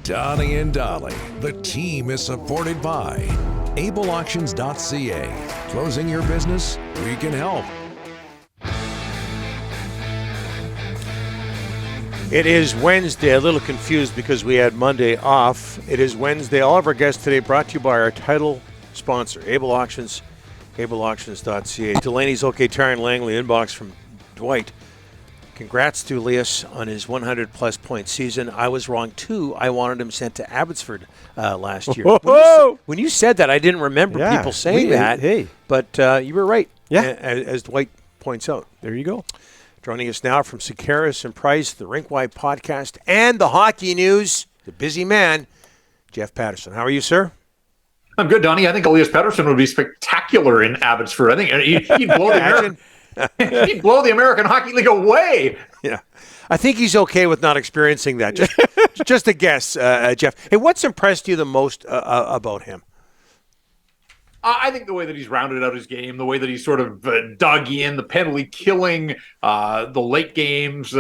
Donnie and Dolly. The team is supported by ableauctions.ca. Closing your business? We can help. It is Wednesday. A little confused because we had Monday off. It is Wednesday. All of our guests today brought to you by our title sponsor, Able Auctions, ableauctions.ca. Delaney's OK Tire and Langley inbox from Dwight. Congrats to Elias on his 100-plus point season. I was wrong, too. I wanted him sent to Abbotsford last year. When you said that, I didn't remember people saying that. Hey. But you were right, as Dwight points out. There you go. Joining us now from Sekeres and Price, the Rink-wide podcast, and the hockey news, the busy man, Jeff Paterson. How are you, sir? I'm good, Donnie. I think Elias Pettersson would be spectacular in Abbotsford. I think he'd blow he'd blow the American Hockey League away. Yeah. I think he's okay with not experiencing that. Just a guess, Jeff. Hey, what's impressed you the most about him? I think the way that he's rounded out his game, the way that he's sort of dug in, the penalty killing, the late games,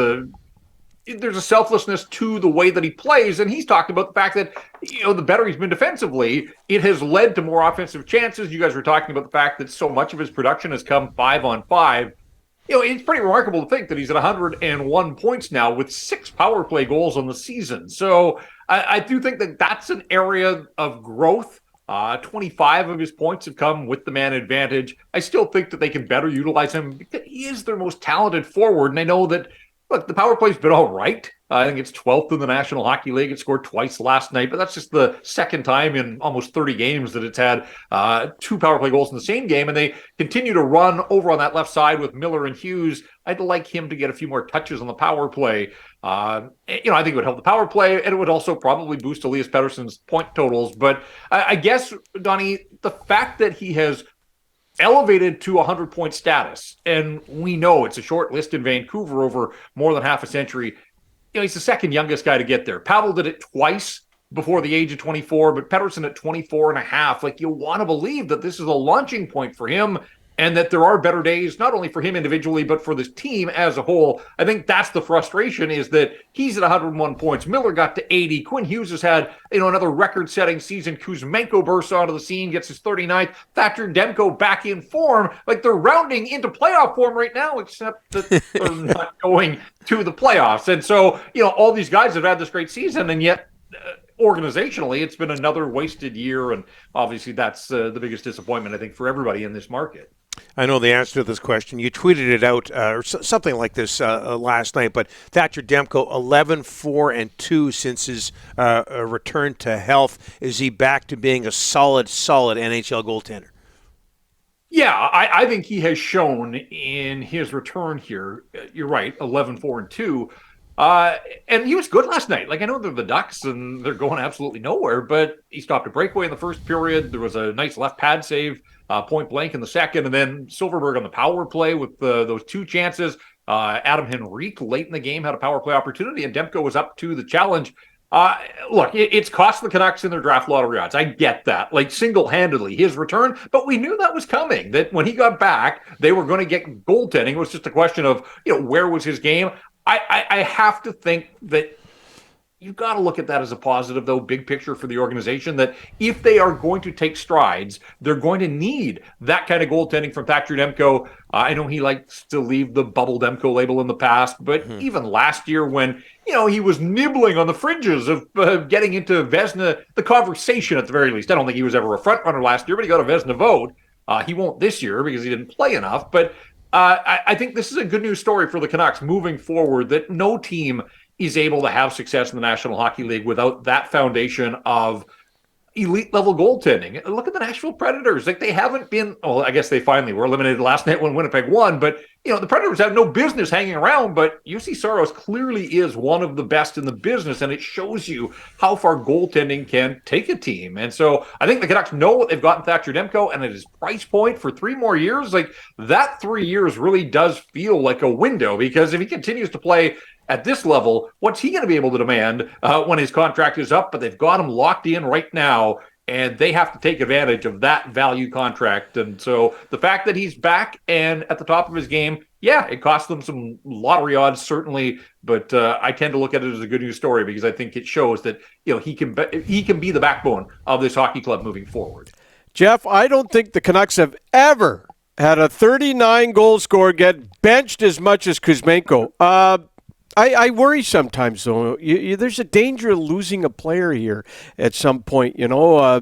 there's a selflessness to the way that he plays, and he's talked about the fact that, the better he's been defensively, it has led to more offensive chances. You guys were talking about the fact that so much of his production has come 5-on-5. It's pretty remarkable to think that he's at 101 points now with 6 power play goals on the season. So I do think that that's an area of growth. 25 of his points have come with the man advantage. I still think that they can better utilize him because he is their most talented forward, and I know that. Look, the power play's been all right. I think it's 12th in the National Hockey League. It scored twice last night, but that's just the second time in almost 30 games that it's had 2 power play goals in the same game, and they continue to run over on that left side with Miller and Hughes. I'd like him to get a few more touches on the power play. I think it would help the power play, and it would also probably boost Elias Pettersson's point totals. But I guess, Donnie, the fact that he has elevated to 100-point status, and we know it's a short list in Vancouver over more than half a century. He's the second youngest guy to get there. Pavel did it twice before the age of 24, but Pettersson at 24 and a half. You want to believe that this is a launching point for him and that there are better days, not only for him individually, but for this team as a whole. I think that's the frustration, is that he's at 101 points. Miller got to 80. Quinn Hughes has had, another record-setting season. Kuzmenko bursts onto the scene, gets his 39th. Thatcher Demko back in form. They're rounding into playoff form right now, except that they're not going to the playoffs. And so, all these guys have had this great season, and yet organizationally, it's been another wasted year. And obviously that's the biggest disappointment, I think, for everybody in this market. I know the answer to this question. You tweeted it out or something like this last night, but Thatcher Demko, 11-4-2 since his return to health. Is he back to being a solid NHL goaltender? Yeah, I think he has shown in his return here. You're right, 11-4-2. And he was good last night. I know they're the Ducks and they're going absolutely nowhere, but he stopped a breakaway in the first period. There was a nice left pad save, point blank in the second, and then Silverberg on the power play with those 2 chances. Adam Henrique late in the game had a power play opportunity, and Demko was up to the challenge. Look, it's cost the Canucks in their draft lottery odds. I get that, single-handedly, his return, but we knew that was coming, that when he got back, they were going to get goaltending. It was just a question of, where was his game? I have to think that you've got to look at that as a positive, though, big picture for the organization, that if they are going to take strides, they're going to need that kind of goaltending from Thatcher Demko. I know he likes to leave the bubble Demko label in the past, but even last year when, he was nibbling on the fringes of getting into Vezina, the conversation at the very least. I don't think he was ever a front runner last year, but he got a Vezina vote. He won't this year because he didn't play enough, but I think this is a good news story for the Canucks moving forward, that no team is able to have success in the National Hockey League without that foundation of elite level goaltending. Look at the Nashville Predators. They haven't been, I guess they finally were eliminated last night when Winnipeg won, but the Predators have no business hanging around, but UC Soros clearly is one of the best in the business, and it shows you how far goaltending can take a team. And so I think the Canucks know what they've got in Thatcher Demko, and at his price point for 3 more years, that 3 years really does feel like a window, because if he continues to play at this level, what's he going to be able to demand when his contract is up? But they've got him locked in right now. and they have to take advantage of that value contract. And so the fact that he's back and at the top of his game, yeah, it cost them some lottery odds, certainly, but I tend to look at it as a good news story because I think it shows that he can be the backbone of this hockey club moving forward. Jeff, I don't think the Canucks have ever had a 39-goal scorer get benched as much as Kuzmenko. I worry sometimes, though. There's a danger of losing a player here at some point. All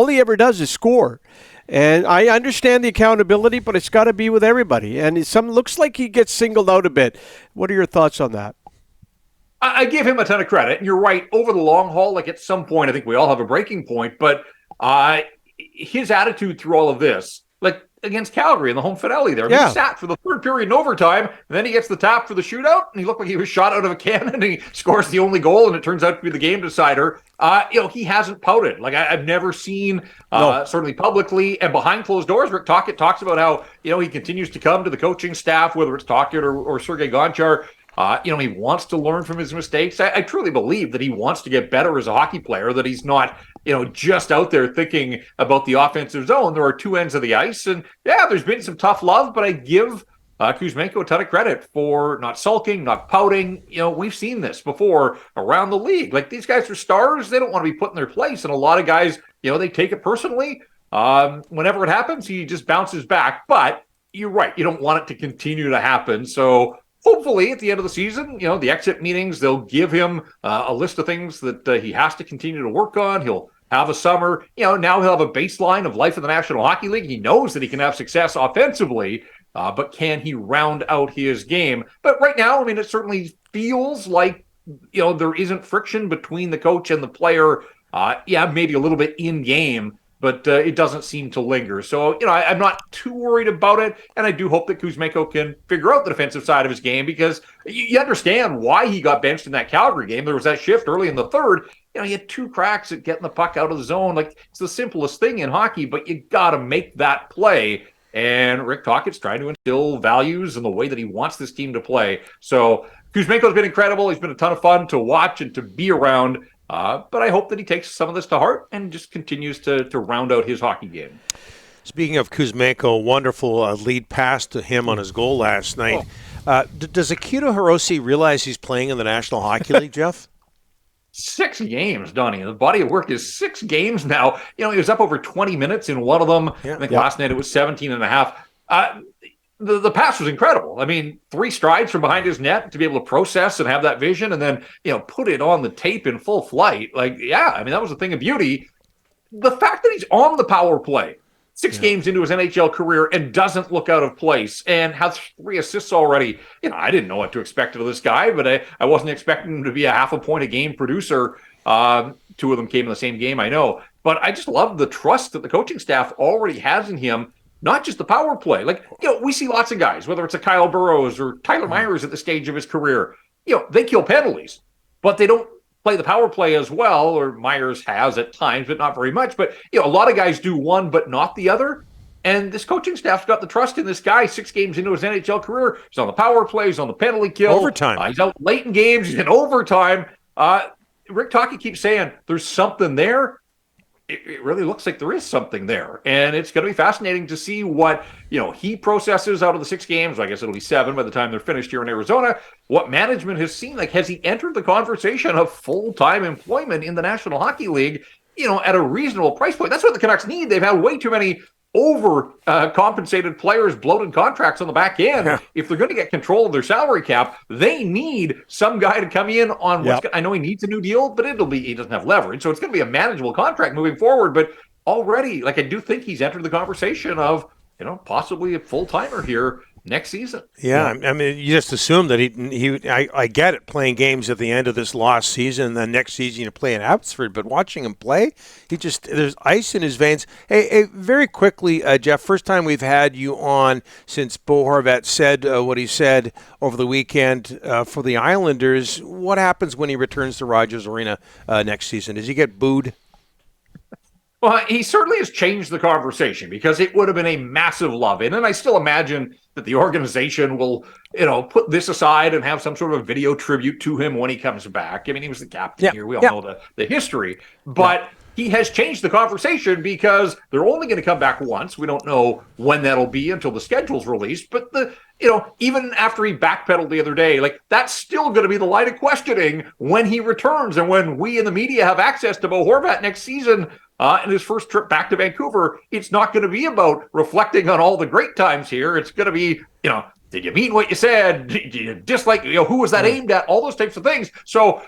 he ever does is score. And I understand the accountability, but it's got to be with everybody. And it looks like he gets singled out a bit. What are your thoughts on that? I give him a ton of credit. And you're right. Over the long haul, like at some point, I think we all have a breaking point. But his attitude through all of this, like against Calgary in the home finale there. Yeah. He sat for the third period in overtime, and then he gets the tap for the shootout, and he looked like he was shot out of a cannon, and he scores the only goal, and it turns out to be the game decider. He hasn't pouted. Like I've never seen, certainly publicly and behind closed doors, Rick Tocchet talks about how, he continues to come to the coaching staff, whether it's Tocchet or Sergei Gonchar. He wants to learn from his mistakes. I truly believe that he wants to get better as a hockey player, that he's not, just out there thinking about the offensive zone. There are two ends of the ice. And yeah, there's been some tough love, but I give Kuzmenko a ton of credit for not sulking, not pouting. We've seen this before around the league. Like, these guys are stars. They don't want to be put in their place. And a lot of guys, they take it personally. Whenever it happens, he just bounces back. But you're right. You don't want it to continue to happen. So hopefully at the end of the season, the exit meetings, they'll give him a list of things that he has to continue to work on. He'll have a summer. Now he'll have a baseline of life in the National Hockey League. He knows that he can have success offensively, but can he round out his game? But right now, it certainly feels like, there isn't friction between the coach and the player. Maybe a little bit in game, but it doesn't seem to linger. So, I'm not too worried about it. And I do hope that Kuzmenko can figure out the defensive side of his game, because you understand why he got benched in that Calgary game. There was that shift early in the third. He had two cracks at getting the puck out of the zone. Like, it's the simplest thing in hockey, but you got to make that play. And Rick Tocchet's trying to instill values in the way that he wants this team to play. So Kuzmenko's been incredible. He's been a ton of fun to watch and to be around. But I hope that he takes some of this to heart and just continues to round out his hockey game. Speaking of Kuzmenko, wonderful lead pass to him on his goal last night. Does Akito Hirose realize he's playing in the National Hockey League, Jeff? 6 games, Donnie. The body of work is 6 games now. He was up over 20 minutes in one of them. I think last night it was 17 and a half. The pass was incredible. 3 strides from behind his net to be able to process and have that vision, and then, put it on the tape in full flight. That was a thing of beauty. The fact that he's on the power play 6 games into his NHL career and doesn't look out of place and has 3 assists already. I didn't know what to expect of this guy, but I wasn't expecting him to be a half a point a game producer. 2 of them came in the same game, I know. But I just love the trust that the coaching staff already has in him. Not just the power play. We see lots of guys, whether it's a Kyle Burrows or Tyler Myers at the stage of his career, they kill penalties, but they don't play the power play as well, or Myers has at times, but not very much. But, a lot of guys do one, but not the other. And this coaching staff's got the trust in this guy 6 games into his NHL career. He's on the power play. He's on the penalty kill. Overtime. He's out late in games. He's in overtime. Rick Tocchet keeps saying there's something there. It really looks like there is something there. And it's going to be fascinating to see what, he processes out of the 6 games. I guess it'll be 7 by the time they're finished here in Arizona. What management has seen. Has he entered the conversation of full-time employment in the National Hockey League, at a reasonable price point? That's what the Canucks need. They've had way too many compensated players, bloated contracts on the back end. Yeah. If they're going to get control of their salary cap, they need some guy to come in on I know he needs a new deal, but he doesn't have leverage, so it's going to be a manageable contract moving forward. But already, I do think he's entered the conversation of, possibly a full-timer here next season. Yeah, you just assume that I get it, playing games at the end of this lost season, and then next season you play in Abbotsford, but watching him play, there's ice in his veins. Hey, very quickly, Jeff, first time we've had you on since Bo Horvat said what he said over the weekend for the Islanders. What happens when he returns to Rogers Arena next season? Does he get booed? Well, he certainly has changed the conversation, because it would have been a massive love-in. And I still imagine that the organization will, put this aside and have some sort of video tribute to him when he comes back. He was the captain here. We all know the history. But he has changed the conversation because they're only going to come back once. We don't know when that'll be until the schedule's released. But even after he backpedaled the other day, like that's still going to be the line of questioning when he returns and when we in the media have access to Bo Horvat next season. In his first trip back to Vancouver, it's not going to be about reflecting on all the great times here. It's going to be, did you mean what you said? Did you dislike, who was that aimed at? All those types of things. So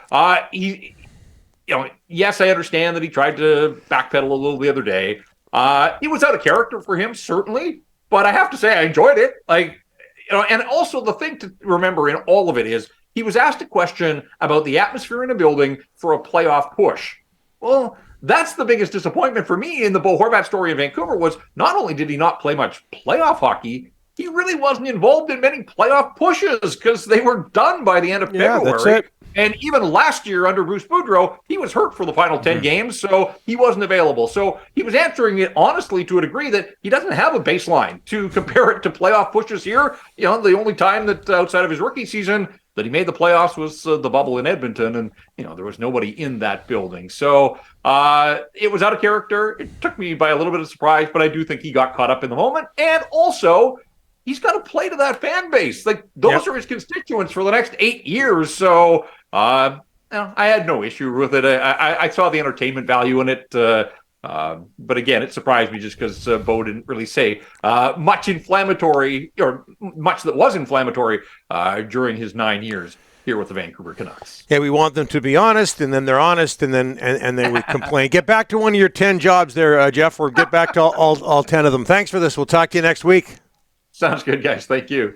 yes, I understand that he tried to backpedal a little the other day. It was out of character for him, certainly, but I have to say I enjoyed it. And also the thing to remember in all of it is he was asked a question about the atmosphere in a building for a playoff push. Well, that's the biggest disappointment for me in the Bo Horvat story in Vancouver was not only did he not play much playoff hockey, he really wasn't involved in many playoff pushes because they were done by the end of February. That's it. And even last year under Bruce Boudreau, he was hurt for the final 10 games, so he wasn't available. So he was answering it honestly to a degree that he doesn't have a baseline to compare it to playoff pushes here. The only time that outside of his rookie season that he made the playoffs was the bubble in Edmonton, and there was nobody in that building. So it was out of character. It took me by a little bit of surprise, but I do think he got caught up in the moment. And also, he's got to play to that fan base. Like those are his constituents for the next 8 years. So I had no issue with it. I saw the entertainment value in it. But again, it surprised me just because Bo didn't really say much inflammatory or much that was inflammatory during his 9 years here with the Vancouver Canucks. Yeah, we want them to be honest, and then they're honest, and then we complain. Get back to one of your 10 jobs there, Jeff, or get back to all 10 of them. Thanks for this. We'll talk to you next week. Sounds good, guys. Thank you.